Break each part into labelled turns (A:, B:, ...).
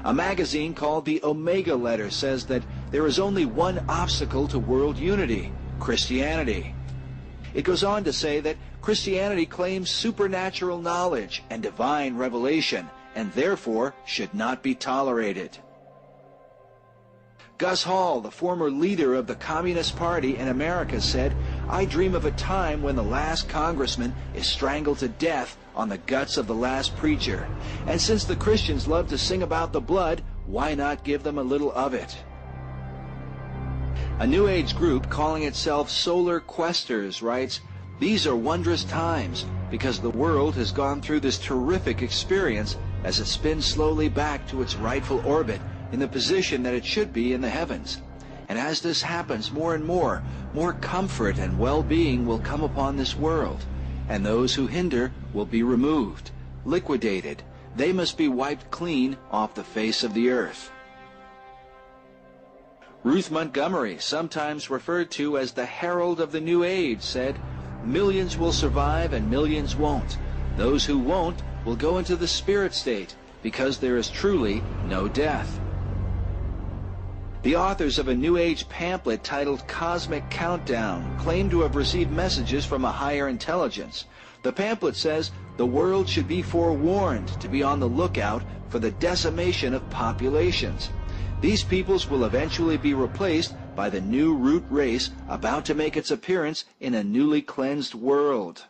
A: A magazine called the Omega Letter says that there is only one obstacle to world unity: Christianity. It goes on to say that Christianity claims supernatural knowledge and divine revelation, and therefore should not be tolerated. Gus Hall, the former leader of the Communist Party in America, said, "I dream of a time when the last congressman is strangled to death on the guts of the last preacher. And since the Christians love to sing about the blood, why not give them a little of it?" A New Age group calling itself Solar Questers writes, "These are wondrous times because the world has gone through this terrific experience as it spins slowly back to its rightful orbit in the position that it should be in the heavens. And as this happens, more and more comfort and well-being will come upon this world, and those who hinder will be removed, liquidated. They must be wiped clean off the face of the earth." Ruth Montgomery, sometimes referred to as the Herald of the New Age, said, "Millions will survive and millions won't. Those who won't will go into the spirit state because there is truly no death." The authors of a New Age pamphlet titled Cosmic Countdown claim to have received messages from a higher intelligence. The pamphlet says the world should be forewarned to be on the lookout for the decimation of populations. These peoples will eventually be replaced by the new root race about to make its appearance in a newly cleansed world.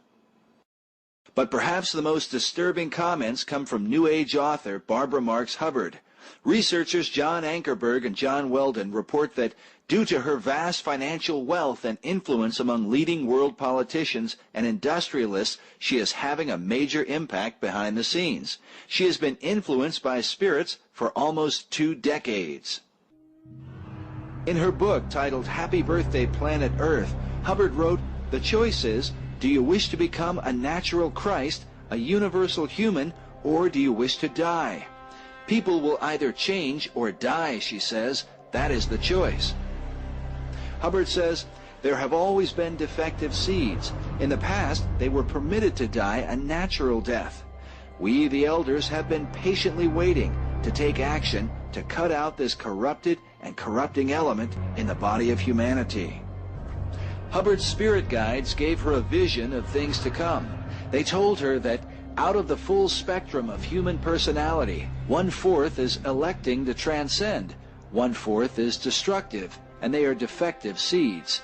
A: But perhaps the most disturbing comments come from New Age author Barbara Marx Hubbard. Researchers John Ankerberg and John Weldon report that due to her vast financial wealth and influence among leading world politicians and industrialists, she is having a major impact behind the scenes. She has been influenced by spirits for almost 2 decades. In her book titled Happy Birthday Planet Earth, Hubbard wrote, "The choice is, do you wish to become a natural Christ, a universal human, or do you wish to die? People will either change or die," she says. "That is the choice." Hubbard says, "There have always been defective seeds. In the past, they were permitted to die a natural death. We, the elders, have been patiently waiting to take action to cut out this corrupted and corrupting element in the body of humanity." Hubbard's spirit guides gave her a vision of things to come. They told her that out of the full spectrum of human personality, 1/4 is electing to transcend, 1/4 is destructive, and they are defective seeds.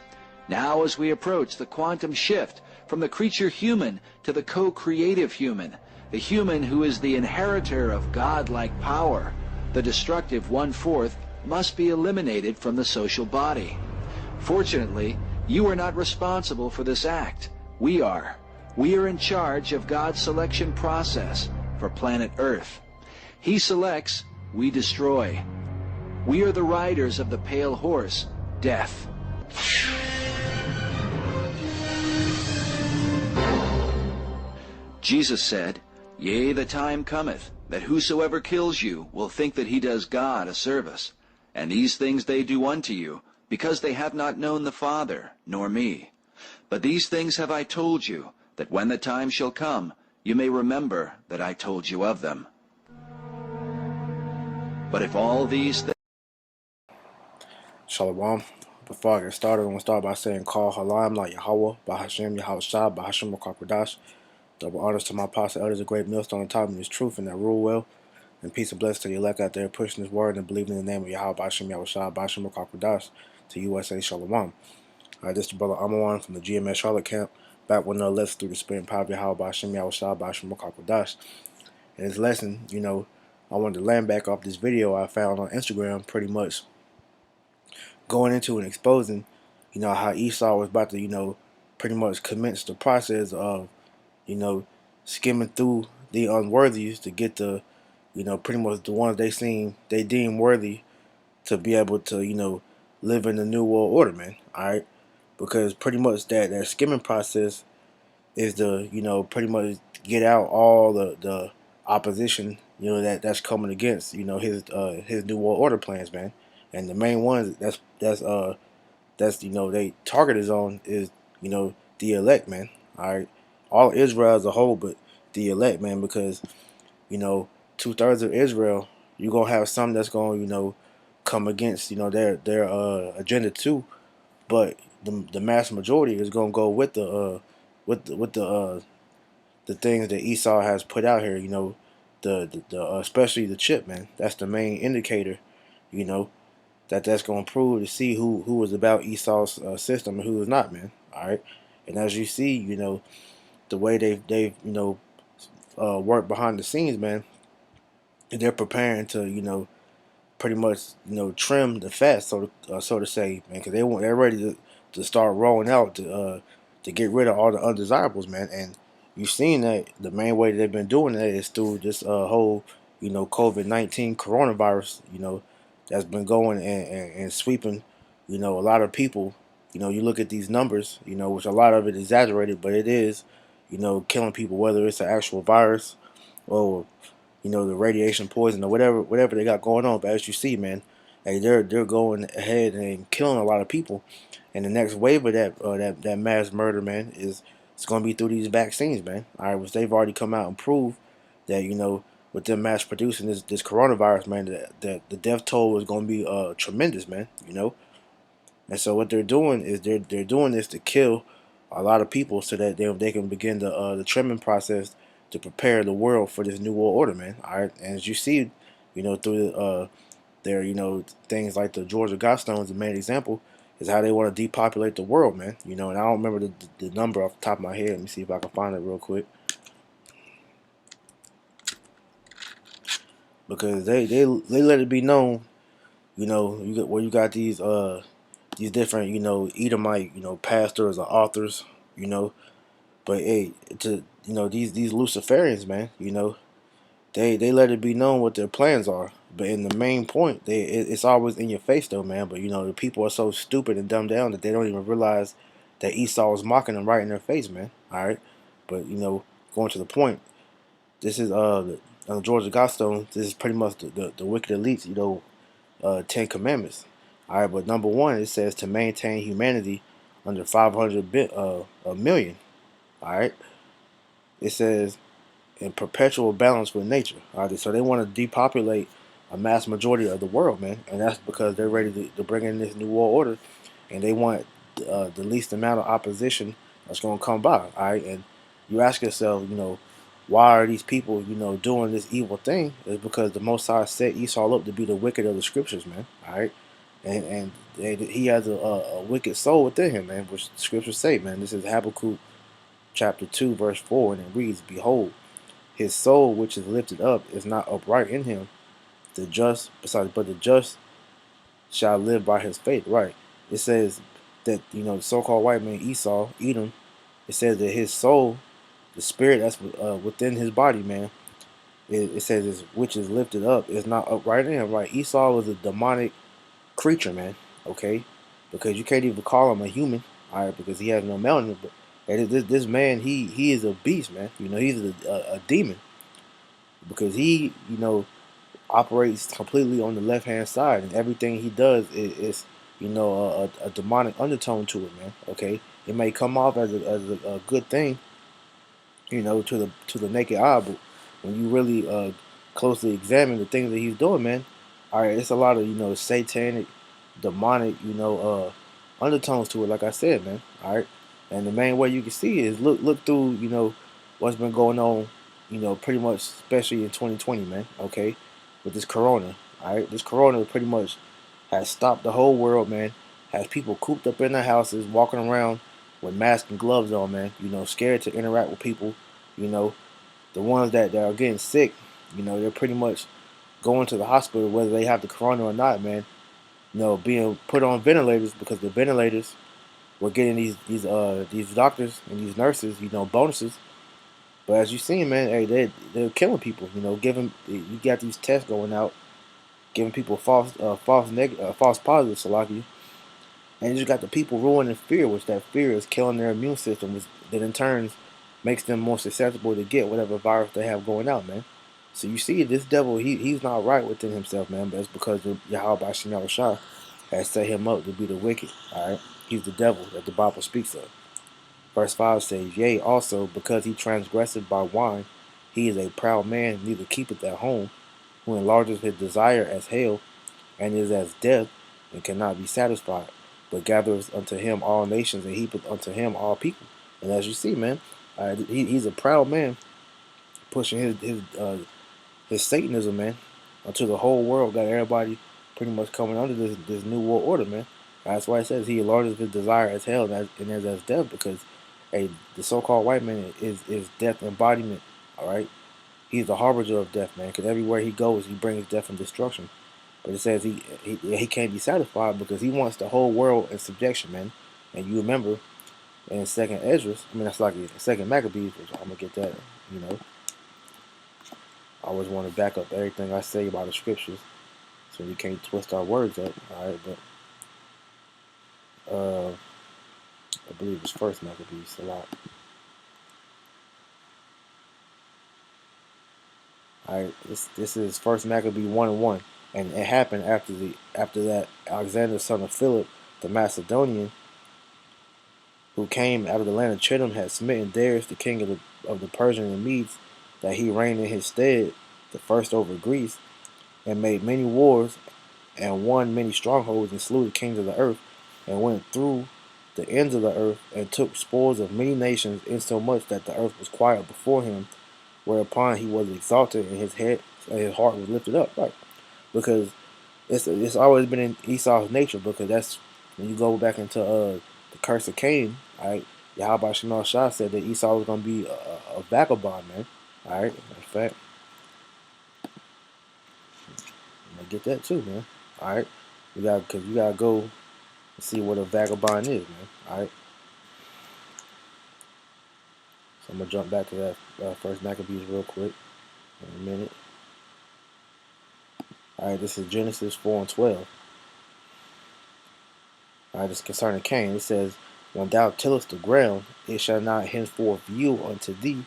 A: Now as we approach the quantum shift from the creature human to the co-creative human, the human who is the inheritor of God-like power, the destructive 1/4 must be eliminated from the social body. Fortunately, you are not responsible for this act. We are. We are in charge of God's selection process for planet Earth. He selects, we destroy. We are the riders of the pale horse, death. Jesus said, "Yea, the time cometh, that whosoever kills you will think that he does God a service. And these things they do unto you, because they have not known the Father, nor me. But these things have I told you, that when the time shall come, you may remember that I told you of them. But if all these things..."
B: Shalom. Before I get started, I'm going to start by saying, Call Halam La Yahweh, Bahashem Yahushua, Bahashem Makakwadash. Double honors to my apostle elders, a great millstone on top of this truth and that rule well. And peace and blessings to the elect out there pushing this word and believing in the name of Yahweh, Bahashem Yahushua, Bahashem Makakwadash to USA Shalom. This is the brother Amawan from the GMS Charlotte camp, back with another lesson through the spirit and power of Yahweh, Bahashem Yahushua, Bahashem Makakwadash. In this lesson, I wanted to land back off this video I found on Instagram, pretty much going into and exposing, how Esau was about to, pretty much commence the process of, skimming through the unworthies to get the, pretty much the ones they deem worthy to be able to, live in the new world order, man. Alright? Because pretty much that skimming process is to, pretty much get out all the opposition, that's coming against, his new world order plans, man. And the main ones that's they target is on is, the elect, man. Alright. All Israel as a whole, but the elect, man, because, 2/3 of Israel you're gonna have some that's gonna, come against, their agenda too. But the mass majority is gonna go with the things that Esau has put out here. Especially the chip, man. That's the main indicator. You know that's gonna prove to see who was about Esau's system and who was not, man. All right, and as you see, the way they've worked behind the scenes, man. They're preparing to pretty much trim the fat, so to say, man, because they're ready to start rolling out to get rid of all the undesirables, man. And you've seen that the main way they've been doing that is through this whole COVID-19 coronavirus, that's been going and sweeping a lot of people. You look at these numbers, which a lot of it is exaggerated, but it is killing people, whether it's an actual virus or the radiation poison or whatever they got going on. But as you see, man, hey, they're going ahead and killing a lot of people. And the next wave of that mass murder, man, is it's going to be through these vaccines, man. All right, which they've already come out and proved that with them mass producing this coronavirus, man, that the death toll is going to be tremendous, man. And so what they're doing is they're doing this to kill a lot of people so that they can begin the trimming process to prepare the world for this new world order, man. All right, and as you see, through their things like the Georgia Guidestones, the main example is how they want to depopulate the world, man. And I don't remember the number off the top of my head. Let me see if I can find it real quick, because they let it be known, you got these different Edomite pastors or authors, but hey, to these Luciferians, man, they let it be known what their plans are. But in the main point, it's always in your face though, man. But the people are so stupid and dumbed down that they don't even realize that Esau is mocking them right in their face, man. All right, but going to the point, this is Georgia Godstone. This is pretty much the wicked elites, 10 Commandments. All right, but number one, it says to maintain humanity under 500 a million. All right, it says in perpetual balance with nature. All right, so they want to depopulate a mass majority of the world, man, and that's because they're ready to bring in this new world order, and they want the least amount of opposition that's going to come by. All right, and you ask yourself, why are these people, doing this evil thing? It's because the Most High set Esau up to be the wicked of the scriptures, man. All right, and he has a wicked soul within him, man, which the scriptures say, man. This is Habakkuk chapter 2, verse 4, and it reads, "Behold, his soul which is lifted up is not upright in him. But the just shall live by his faith." Right. It says that the so-called white man Esau, Edom. It says that his soul, the spirit that's within his body, man. It says which is lifted up is not upright in him. Right. Esau was a demonic creature, man. Okay, because you can't even call him a human. All right, because he has no melanin. But this man, he is a beast, man. He's a demon because he operates completely on the left hand side, and everything he does is a demonic undertone to it, man. Okay, it may come off as a good thing, to the naked eye, but when you really closely examine the things that he's doing, man, all right, it's a lot of satanic, demonic, undertones to it. Like I said, man, all right, and the main way you can see is look through what's been going on, pretty much, especially in 2020, man. Okay, with this corona, all right, this corona pretty much has stopped the whole world, man. Has people cooped up in their houses, walking around with masks and gloves on, man. Scared to interact with people. You know, the ones that are getting sick, they're pretty much going to the hospital whether they have the corona or not, man. Being put on ventilators because the ventilators were getting these doctors and these nurses, bonuses. But as you see, man, hey, they're killing people. Giving you got these tests going out, giving people false positives, Salaki. And you just got the people ruling in fear, which that fear is killing their immune system, which that in turn makes them more susceptible to get whatever virus they have going out, man. So you see, this devil, he's not right within himself, man, but it's because Yahweh Shem Shah has set him up to be the wicked, all right? He's the devil that the Bible speaks of. Verse 5 says, "Yea, also, because he transgressed by wine, he is a proud man, neither keepeth at home, who enlarges his desire as hell, and is as death, and cannot be satisfied, but gathereth unto him all nations, and heapeth unto him all people. And as you see, man, he's a proud man, pushing his Satanism, man, until the whole world got everybody pretty much coming under this new world order, man. That's why it says he enlarges his desire as hell and as death, because hey, the so-called white man is death embodiment. All right, he's the harbinger of death, man. Because everywhere he goes, he brings death and destruction. But it says he can't be satisfied because he wants the whole world in subjection, man. And you remember in Second Esdras, I mean that's like Second Maccabees, which I'm gonna get that, you know. I always want to back up everything I say about the scriptures, so we can't twist our words up. All right, but I believe it's First Maccabees a lot. All right, this is First Maccabee 1:1, and it happened after that Alexander, son of Philip, the Macedonian, who came out of the land of Chittim, had smitten Darius, the king of the Persian and Medes, that he reigned in his stead, the first over Greece, and made many wars, and won many strongholds, and slew the kings of the earth, and went through the ends of the earth, and took spoils of many nations, insomuch that the earth was quiet before him, whereupon he was exalted, and his heart was lifted up. Right, because it's always been in Esau's nature, because that's when you go back into the curse of Cain. All right, Yahweh Shemal Shah said that Esau was going to be a vagabond, man. All right, in fact, I'm gonna get that too, man. All right, because you gotta go and see what a vagabond is, man. All right, so I'm gonna jump back to that First Maccabees real quick in a minute. All right, this is Genesis 4:12. All right, it's concerning Cain. It says, "When thou tillest the ground, it shall not henceforth yield unto thee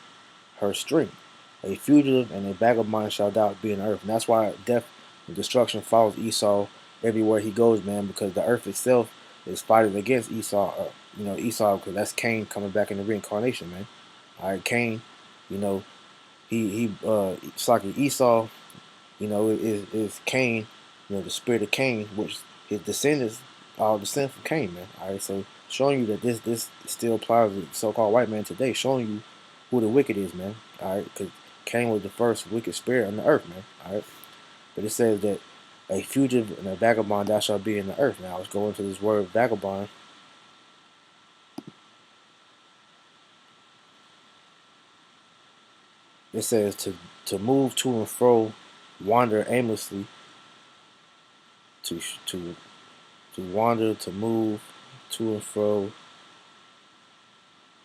B: her strength. A fugitive and a vagabond shall thou be in the earth." And that's why death and destruction follows Esau everywhere he goes, man, because the earth itself is fighting against Esau. Esau, because that's Cain coming back in the reincarnation, man. All right, Cain, you know, it's like Esau, is Cain, the spirit of Cain, which his descendants all descend from Cain, man. All right, so showing you that this still applies to the so-called white man today, showing you who the wicked is, man. All right, because Cain was the first wicked spirit on the earth, man. All right, but it says that a fugitive and a vagabond thou shalt be in the earth. Now let's go into this word vagabond. It says to move to and fro, wander aimlessly, to wander, to move to and fro.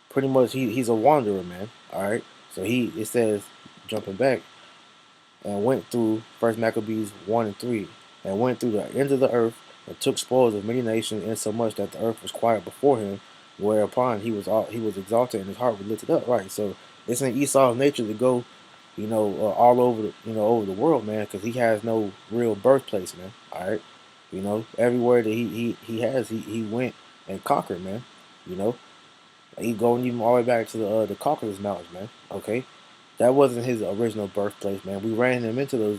B: Pretty much, he's a wanderer, man. All right, so it says, jumping back, and went through First Maccabees 1:3, and went through the ends of the earth, and took spoils of many nations, insomuch that the earth was quiet before him, whereupon he was exalted, and his heart was lifted up. Right, so it's in Esau's nature to go, all over over the world, man, because he has no real birthplace, man. All right, everywhere that he went and conquered, man. You know, he going even all the way back to the Caucasus Mountains, man. Okay, that wasn't his original birthplace, man. We ran him into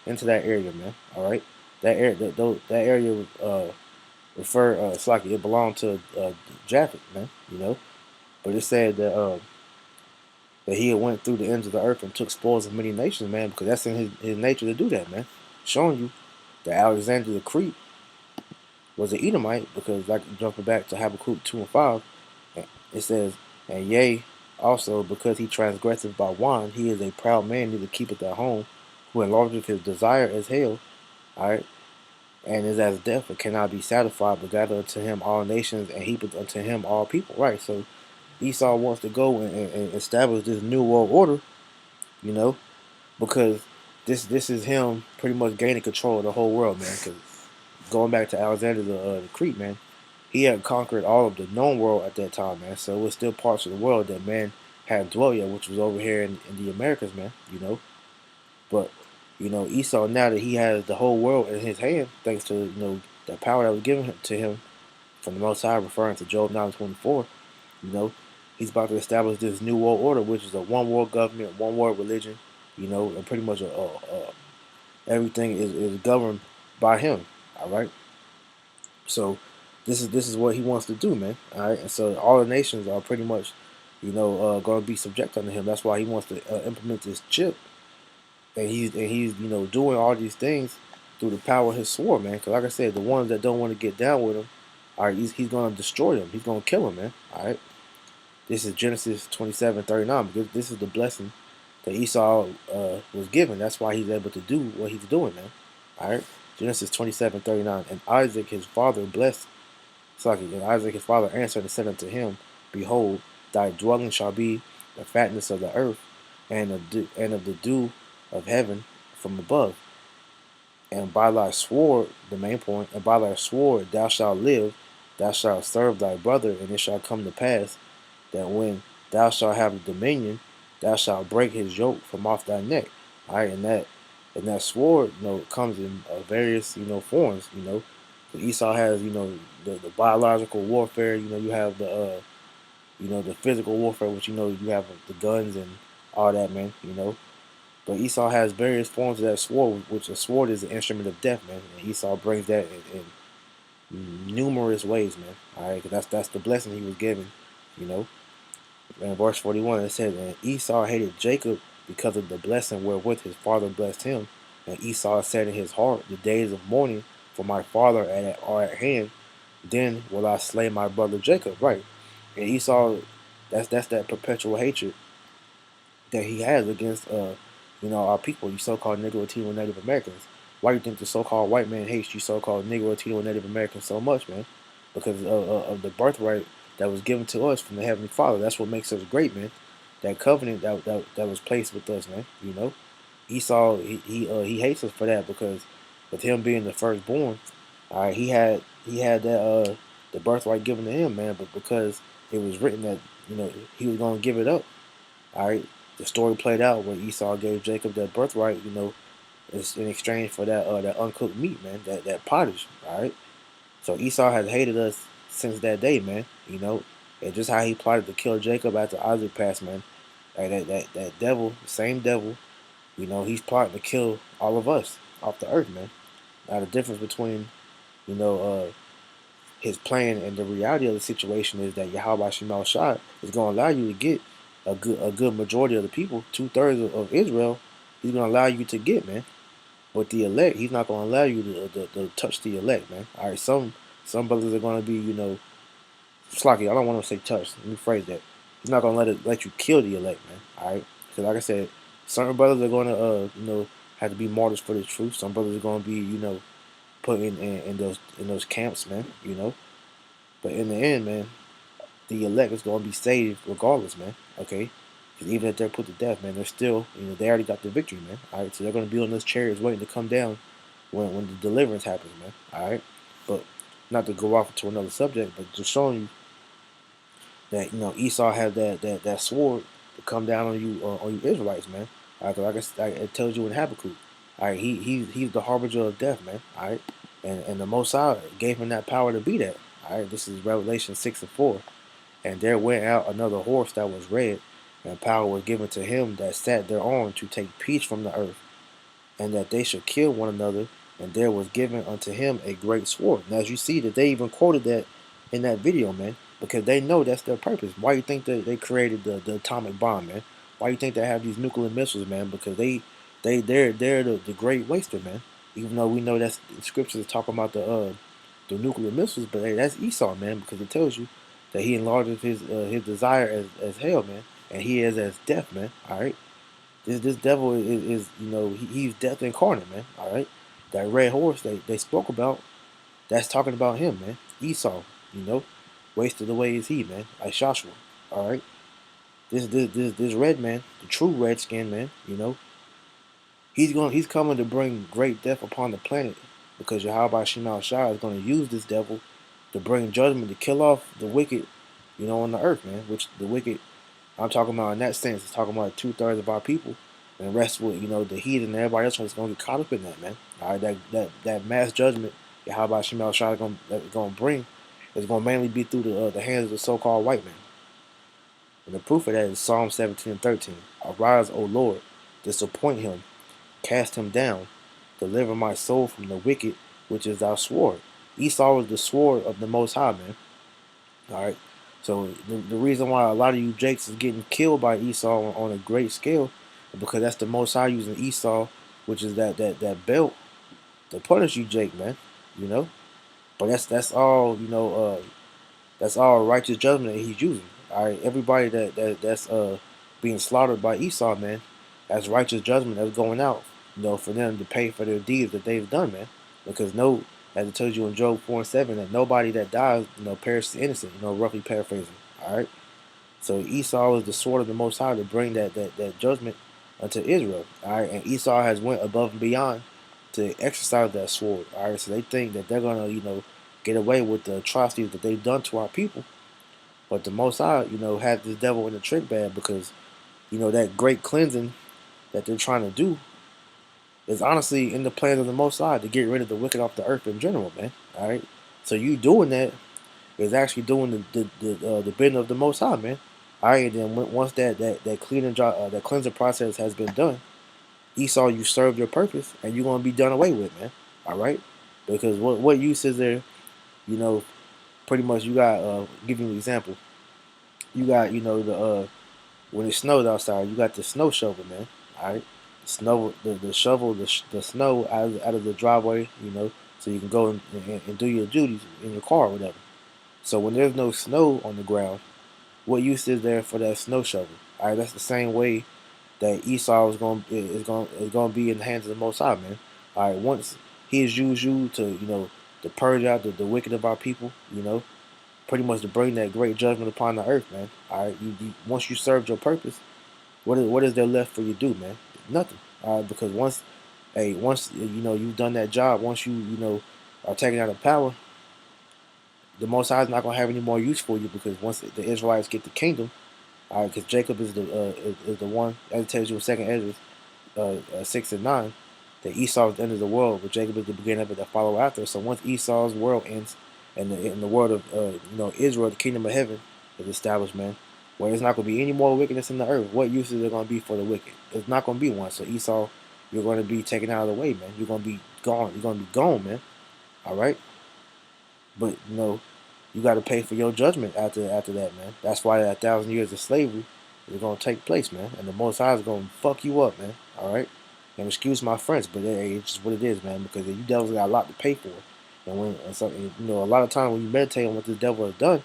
B: into that area, man. All right, that area was it's like it belonged to Japhet, man. But it said that he had went through the ends of the earth and took spoils of many nations, man, because that's in his nature to do that, man. Showing you that Alexander the Crete was an Edomite, because like jumping back to Habakkuk 2:5, it says, "And yea, also because he transgresseth by wine, he is a proud man, neither keepeth at home, who enlargeth his desire as hell, alright, and is as death, and cannot be satisfied, but gather unto him all nations, and heapeth unto him all people." Right, so Esau wants to go and establish this new world order, you know, because this is him pretty much gaining control of the whole world, man. Because going back to Alexander the Crete, man, he had conquered all of the known world at that time, man. So it was still parts of the world that man hadn't dwelt yet, which was over here in the Americas, man. But Esau, now that he has the whole world in his hand, thanks to the power that was given to him from the Most High, referring to Job 9:24, he's about to establish this new world order, which is a one world government, one world religion, and pretty much Everything is governed by him. All right. So this is what he wants to do, man. All right. And so all the nations are pretty much, going to be subject under him. That's why he wants to implement this chip, and he's doing all these things through the power of his sword, man. Because like I said, the ones that don't want to get down with him, all right, he's going to destroy them. He's going to kill them, man. All right. This is Genesis 27:39, because this is the blessing that Esau was given. That's why he's able to do what he's doing, man. All right. Genesis 27:39. And Isaac his father blessed Saki. And Isaac his father answered and said unto him, Behold, thy dwelling shall be the fatness of the earth, and of the dew of heaven from above. And by thy sword, the main point, and by thy sword thou shalt live, thou shalt serve thy brother, and it shall come to pass that when thou shalt have the dominion, thou shalt break his yoke from off thy neck. All right, and that sword, comes in various, forms. Esau has, the biological warfare. You have the physical warfare, which you have the guns and all that, man. But Esau has various forms of that sword, which a sword is an instrument of death, man. And Esau brings that in numerous ways, man. All right, 'cause that's the blessing he was given, you know. In verse 41, it says, And Esau hated Jacob because of the blessing wherewith his father blessed him. And Esau said in his heart, The days of mourning for my father are at hand. Then will I slay my brother Jacob. Right. And Esau, that's that perpetual hatred that he has against our people, you so-called Negro, Latino, Native Americans. Why do you think the so-called white man hates you so-called Negro, Latino, and Native Americans so much, man? Because of the birthright that was given to us from the Heavenly Father. That's what makes us great, man. That covenant that was placed with us, man. Esau, he hates us for that, because with him being the firstborn, all right, he had that the birthright given to him, man. But because it was written that he was gonna give it up, all right. The story played out where Esau gave Jacob that birthright, in exchange for that uncooked meat, man, that pottage, all right. So Esau has hated us since that day, man. And just how he plotted to kill Jacob after Isaac passed, man. Like that devil, same devil, he's plotting to kill all of us off the earth, man. Now the difference between, you know, uh, his plan and the reality of the situation is that Yahweh Shemal Shah is going to allow you to get a good majority of the people, 2/3 of Israel. He's going to allow you to get, man. But the elect, he's not going to allow you to touch the elect, man. All right, some brothers are going to be, slocky. I don't want to say touch. Let me phrase that. He's not going to let you kill the elect, man. All right, because like I said, certain brothers are going to, have to be martyrs for the truth. Some brothers are going to be, put in those camps, man. But in the end, man, the elect is going to be saved regardless, man. Okay, because even if they're put to death, man, they're still, they already got the victory, man. All right, so they're going to be on those chariots waiting to come down when the deliverance happens, man. All right, but not to go off into another subject, but just showing you that Esau had that sword to come down on you Israelites, man. All right, 'cause it tells you in Habakkuk. All right, he's the harbinger of death, man. All right, and the Most High gave him that power to be that. All right, this is Revelation 6:4. And there went out another horse that was red, and power was given to him that sat thereon to take peace from the earth, and that they should kill one another. And there was given unto him a great sword. And as you see that they even quoted that in that video, man, because they know that's their purpose. Why you think that they created the atomic bomb, man? Why you think they have these nuclear missiles, man? Because they're the great waster, man. Even though we know that's the scriptures talking about the nuclear missiles, but hey, that's Esau, man, because it tells you that he enlarges his desire as hell, man, and he is as death, man. All right, this devil is he's death incarnate, man. All right, that red horse they spoke about, that's talking about him, man. Esau, wasted away is he, man, like Joshua. All right, this red man, the true redskin, man, he's coming to bring great death upon the planet, because Yahweh Shemal Shah is going to use this devil to bring judgment to kill off the wicked, on the earth, man. Which the wicked, I'm talking about in that sense, it's talking about 2/3 of our people, and the rest with the heathen and everybody else is going to get caught up in that, man. All right, that mass judgment Yahweh Shemal Shah is going to bring is going to mainly be through the hands of the so-called white man. And the proof of that is Psalm 17:13. Arise, O Lord, disappoint him, cast him down, deliver my soul from the wicked, which is thy sword. Esau is the sword of the Most High, man. All right. So the reason why a lot of you Jakes is getting killed by Esau on a great scale is because that's the Most High using Esau, which is that belt to punish you, Jake, man. You know. But that's all that's all righteous judgment that he's using. All right, everybody that's being slaughtered by Esau, man, that's righteous judgment that's going out. For them to pay for their deeds that they've done, man. Because no, as it tells you in Job 4:7, that nobody that dies, perishes innocent. Roughly paraphrasing. All right. So Esau is the sword of the Most High to bring that judgment unto Israel. All right, and Esau has went above and beyond to exercise that sword. All right, so they think that they're gonna get away with the atrocities that they've done to our people, but the Most High had this devil in the trick bag because that great cleansing that they're trying to do is honestly in the plans of the Most High to get rid of the wicked off the earth in general, man. All right, so you doing that is actually doing the bidding of the Most High, man. All right, then once that cleaning that cleansing process has been done, Esau, you served your purpose, and you're gonna be done away with, man. All right, because what use is there? You know, pretty much you got give you an example. You got the when it snows outside, you got the snow shovel, man. All right, snow the shovel the snow out of the driveway, so you can go and do your duties in your car or whatever. So when there's no snow on the ground, what use is there for that snow shovel? All right, that's the same way that Esau is going to be in the hands of the Most High, man. All right, once he has used you to to purge out the wicked of our people, pretty much to bring that great judgment upon the earth, man. All right, once you served your purpose, what is there left for you to do, man? Nothing. All right, because once you've done that job, once you are taken out of power, the Most High is not going to have any more use for you because once the Israelites get the kingdom, all right, because Jacob is the one, as it tells you in Second Ezra 6 and 9, that Esau is the end of the world, but Jacob is the beginning of it that follow after. So once Esau's world ends, and the world of Israel, the kingdom of heaven, is established, man, where there's not going to be any more wickedness in the earth. What use is there going to be for the wicked? It's not going to be one. So Esau, you're going to be taken out of the way, man. You're going to be gone. You're going to be gone, man. All right, but you got to pay for your judgment after that, man. That's why that 1,000 years of slavery is gonna take place, man. And the Most High is gonna fuck you up, man. All right. And excuse my French, but hey, it's just what it is, man. Because you devils got a lot to pay for. And a lot of time when you meditate on what this devil has done,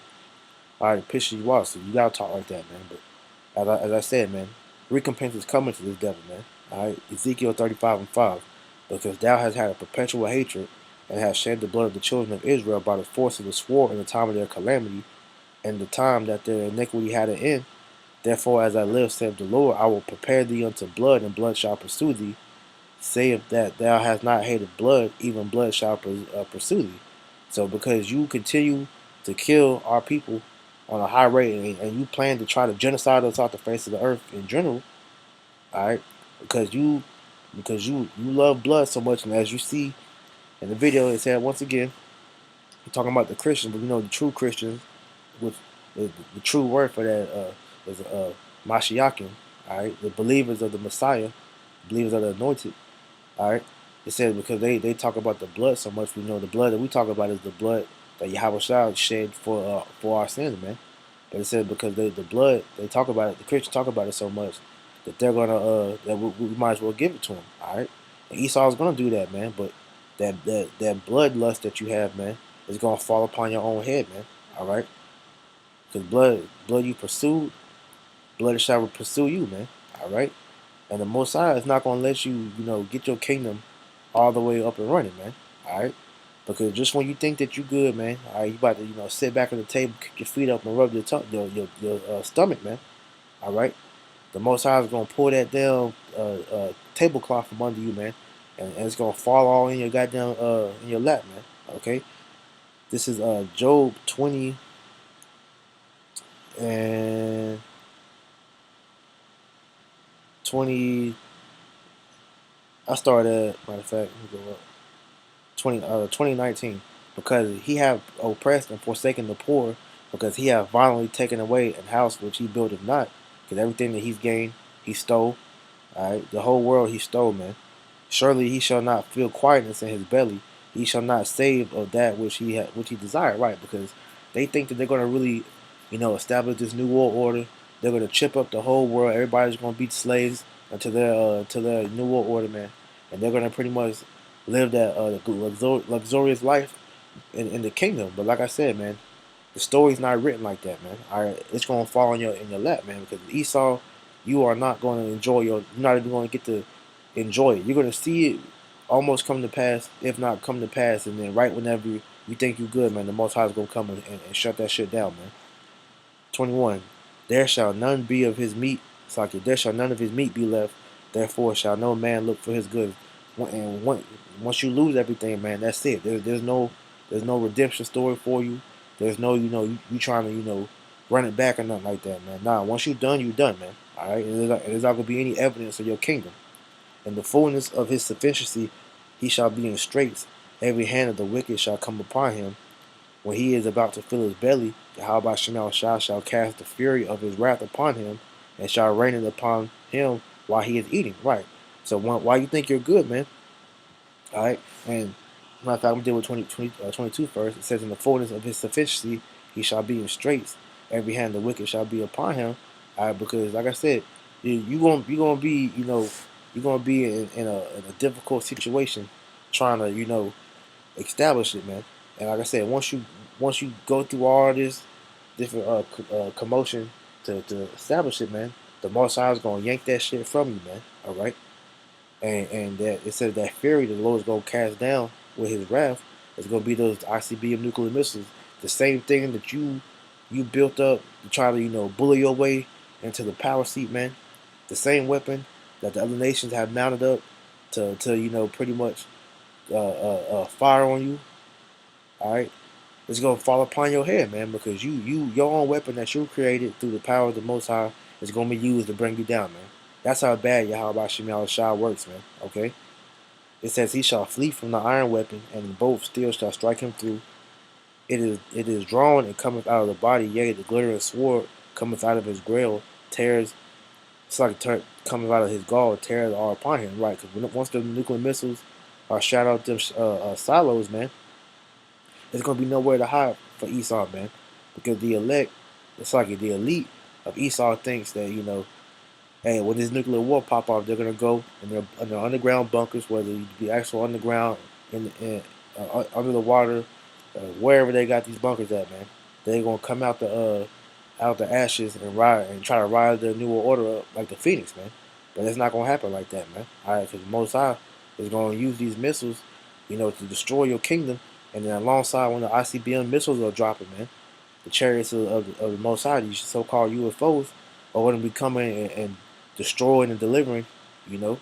B: all right, it pisses you off. So you gotta talk like that, man. But as I said, man, recompense is coming to this devil, man. All right, Ezekiel 35:5, because thou hast had a perpetual hatred and hast shed the blood of the children of Israel by the force of the sword in the time of their calamity, and the time that their iniquity had an end. Therefore, as I live, saith the Lord, I will prepare thee unto blood, and blood shall pursue thee. Saith that thou hast not hated blood, even blood shall pursue thee. So, because you continue to kill our people on a high rate, and you plan to try to genocide us off the face of the earth in general, all right, because you love blood so much, and as you see in the video, it said once again, we're talking about the Christians, but the true Christians, which the true word for that is Mashiachim, all right, the believers of the Messiah, believers of the anointed, all right. It says because they talk about the blood so much, we know the blood that we talk about is the blood that Yahweh Shah shed for our sins, man. But it says because the blood they talk about it, the Christians talk about it so much that they're gonna that we might as well give it to them, all right. And Esau's gonna do that, man. But that bloodlust that you have, man, is gonna fall upon your own head, man. All right. Because blood you pursued, blood shall pursue you, man. All right. And the Most High is not gonna let you, get your kingdom all the way up and running, man. All right. Because just when you think that you good, man, all right, you about to, sit back on the table, kick your feet up, and rub your stomach, man. All right. The Most High is gonna pull that down tablecloth from under you, man, and it's gonna fall all in your goddamn in your lap, man. Okay. This is Job 20 and 20. I started, matter of fact, let me go up. 2019, because he have oppressed and forsaken the poor, because he have violently taken away an house which he buildeth not, because everything that he's gained, he stole. All right, the whole world he stole, man. Surely he shall not feel quietness in his belly. He shall not save of that which he desired, right? Because they think that they're going to really, establish this new world order. They're going to chip up the whole world. Everybody's going to be slaves until their new world order, man. And they're going to pretty much live that luxurious life in the kingdom. But like I said, man, the story's not written like that, man. All right, it's gonna fall in your lap, man. Because Esau, you are not going to enjoy your. You're not even going to get to enjoy it. You're going to see it almost come to pass, if not come to pass, and then right whenever you think you're good, man, the Most High is gonna come and shut that shit down, man. 21. There shall none be of his meat. It's like there shall none of his meat be left. Therefore shall no man look for his good. And once you lose everything, man, that's it. There's no redemption story for you. There's no you trying to run it back or nothing like that, man. Nah, once you done, man. All right, and there's not gonna be any evidence of your kingdom. In the fullness of his sufficiency, he shall be in straits. Every hand of the wicked shall come upon him. When he is about to fill his belly, Yahweh Shemal Shah shall cast the fury of his wrath upon him, and shall rain it upon him while he is eating. Right. So why you think you're good, man? All right. And matter of fact, I'm going to deal with 22 first. It says, in the fullness of his sufficiency, he shall be in straits. Every hand of the wicked shall be upon him. All right. Because, like I said, you gonna be, you're gonna be in a difficult situation trying to, establish it, man. And like I said, once you go through all this different commotion to establish it, man, the Most High is gonna yank that shit from you, man. All right, and that it says that fury the Lord is gonna cast down with His wrath is gonna be those ICBM nuclear missiles. The same thing that you built up to try to bully your way into the power seat, man. The same weapon that the other nations have mounted up to pretty much fire on you. All right, it's gonna fall upon your head, man, because your own weapon that you created through the power of the Most High is gonna be used to bring you down, man. That's how bad Yahweh Shem Shah works, man. Okay, it says he shall flee from the iron weapon, and the bow of steel shall strike him through. It is drawn and cometh out of the body, yea, the glittering sword cometh out of his grail, tears. It's like coming out of his gall, tears are upon him, right? Because once the nuclear missiles are shot out them silos, man, there's gonna be nowhere to hide for Esau, man, because the elect, it's like the elite of Esau thinks that hey, when this nuclear war pop off, they're gonna go in their underground bunkers, whether it be actual underground under the water, wherever they got these bunkers at, man. They're gonna come out the ashes and try to rise their new order up like the Phoenix, man. But it's not gonna happen like that, man. All right, because Most High is gonna use these missiles, to destroy your kingdom. And then alongside when the ICBM missiles are dropping, man, the chariots of the Most High, these so-called UFOs, are going to be coming and destroying and delivering, you know.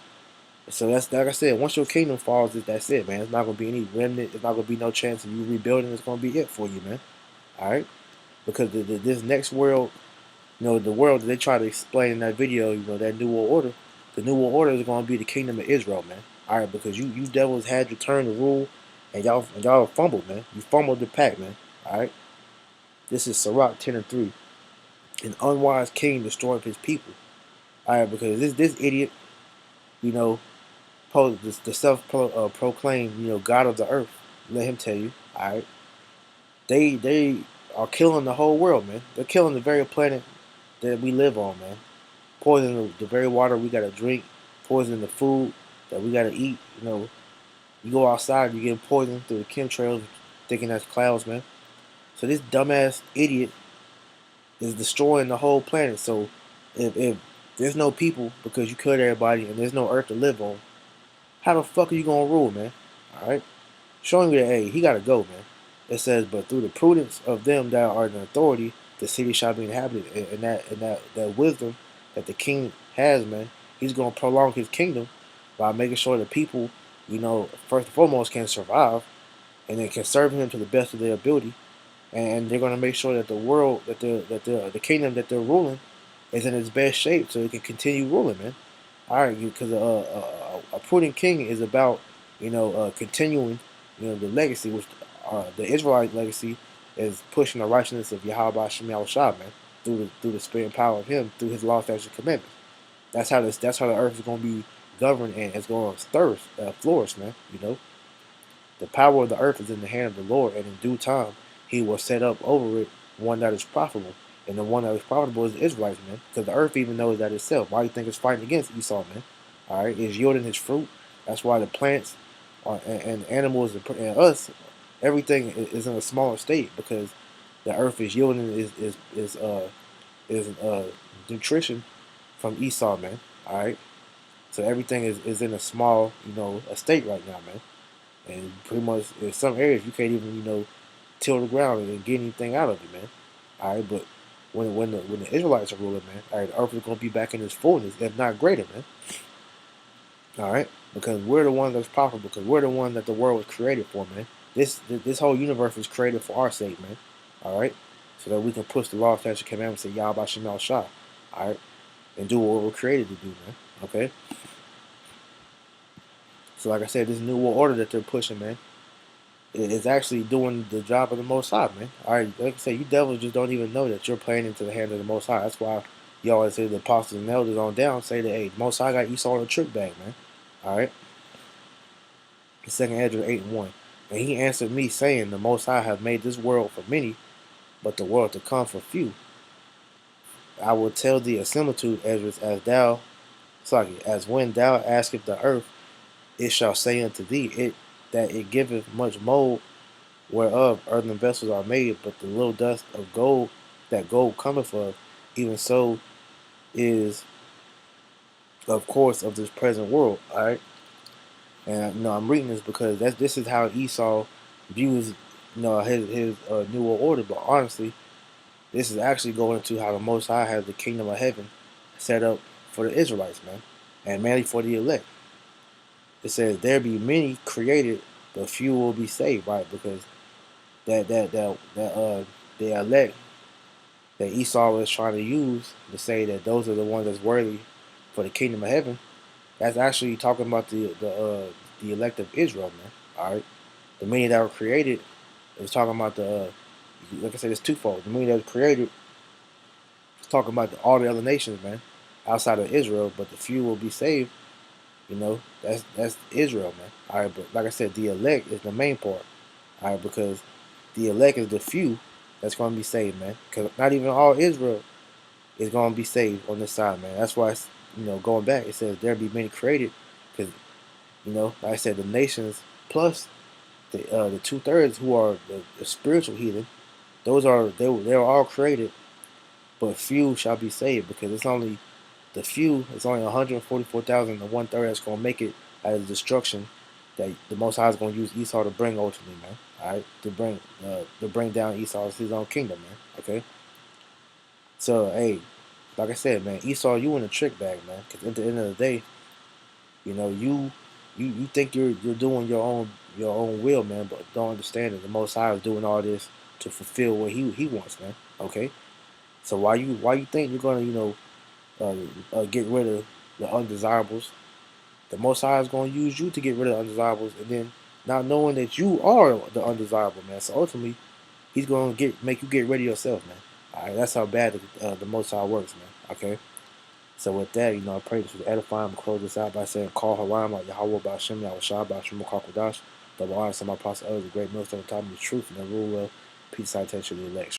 B: So that's like I said, once your kingdom falls, that's it, man. It's not going to be any remnant. It's not going to be no chance of you rebuilding. It's going to be it for you, man. All right, because this next world, the world that they try to explain in that video, that New World Order, the New World Order is going to be the kingdom of Israel, man. All right, because you devils had your turn to rule, and y'all fumbled, man. You fumbled the pack, man. All right. This is Sirach 10:3. An unwise king destroyed his people. All right, because this idiot, you know, the self-proclaimed, God of the earth. Let him tell you. All right. They are killing the whole world, man. They're killing the very planet that we live on, man. Poisoning the very water we gotta drink. Poisoning the food that we gotta eat. You go outside, you get poisoned through the chemtrails, thinking that's clouds, man. So this dumbass idiot is destroying the whole planet. So if there's no people because you killed everybody and there's no earth to live on, how the fuck are you gonna rule, man? All right, showing you that hey, he gotta go, man. It says, but through the prudence of them that are in authority, the city shall be inhabited. And that wisdom that the king has, man, he's gonna prolong his kingdom by making sure that people, first and foremost, can survive and then can serve him to the best of their ability, and they're going to make sure that the world the kingdom that they're ruling is in its best shape so it can continue ruling, man. All right, because a prudent king is about continuing the legacy, which the Israelite legacy is pushing the righteousness of Yahweh Shem Shah, man, through the spirit and power of Him, through His law, statutes, and commandments. That's how the earth is going to be govern, and it's going to flourish, man. The power of the earth is in the hand of the Lord, and in due time he will set up over it one that is profitable. And the one that is profitable is the Israelites, man. Because the earth even knows that itself. Why do you think it's fighting against Esau, man? All right, it's yielding its fruit. That's why the plants and animals and us, everything is in a smaller state because the earth is yielding is nutrition from Esau, man. All right, so everything is in a small, a state right now, man. And pretty much in some areas you can't even, till the ground and get anything out of it, man. All right, but when the Israelites are ruling, man, all right, the earth is gonna be back in its fullness, if not greater, man. All right, because we're the one that's profitable, because we're the one that the world was created for, man. This whole universe was created for our sake, man. All right, so that we can push the law, statute, commandments, and Yahweh Shemal Shah. All right, and do what we're created to do, man. Okay. So like I said, this new world order that they're pushing, man, is actually doing the job of the Most High, man. All right, like I say, you devils just don't even know that you're playing into the hand of the Most High. That's why you always say the apostles and elders on down say that, hey, the Most High got Esau in a trick bag, man. All right. Second Ezra 8:1. And he answered me, saying, the Most High have made this world for many, but the world to come for few. I will tell thee a similitude, Ezra, as when thou askest the earth, it shall say unto thee, that it giveth much mold, whereof earthen vessels are made, but the little dust of gold that gold cometh of, even so is of course of this present world. All right, and I'm reading this because this is how Esau views his new world order. But honestly, this is actually going into how the Most High has the kingdom of heaven set up for the Israelites, man, and mainly for the elect. It says there be many created, but few will be saved, right? Because the elect that Esau was trying to use to say that those are the ones that's worthy for the kingdom of heaven, that's actually talking about the elect of Israel, man. All right, the many that were created is talking about like I said, it's twofold. The many that were created is talking about all the other nations, man, outside of Israel, but the few will be saved. That's Israel, man. All right, but like I said, the elect is the main part. All right, because the elect is the few that's going to be saved, man. Because not even all Israel is going to be saved on this side, man. That's why, going back, it says there be many created. Because, like I said, the nations plus the 2/3 who are the spiritual heathen, they're all created, but few shall be saved because it's only the few. It's only 144,000 and 1/3 that's going to make it out of the destruction that the Most High is going to use Esau to bring ultimately, man. All right, to bring down Esau's his own kingdom, man. Okay. So hey, like I said, man, Esau, you in a trick bag, man. Because at the end of the day, you think you're doing your own will, man, but don't understand that the Most High is doing all this to fulfill what he wants, man. Okay. So why you think you're gonna get rid of the undesirables? The Most High is gonna use you to get rid of the undesirables, and then not knowing that you are the undesirable, man. So ultimately, he's gonna make you get rid of yourself, man. All right, that's how bad the Most High works, man. Okay. So with that, I pray this was edifying. I'm gonna close this out by saying, "Call Haram like Yahweh Ba'Shem Yahweh Shah Ba'Shem Kakwadash." Double honor to my apostle, the great millstone, time of the truth, and the rule of peace, citation, the election.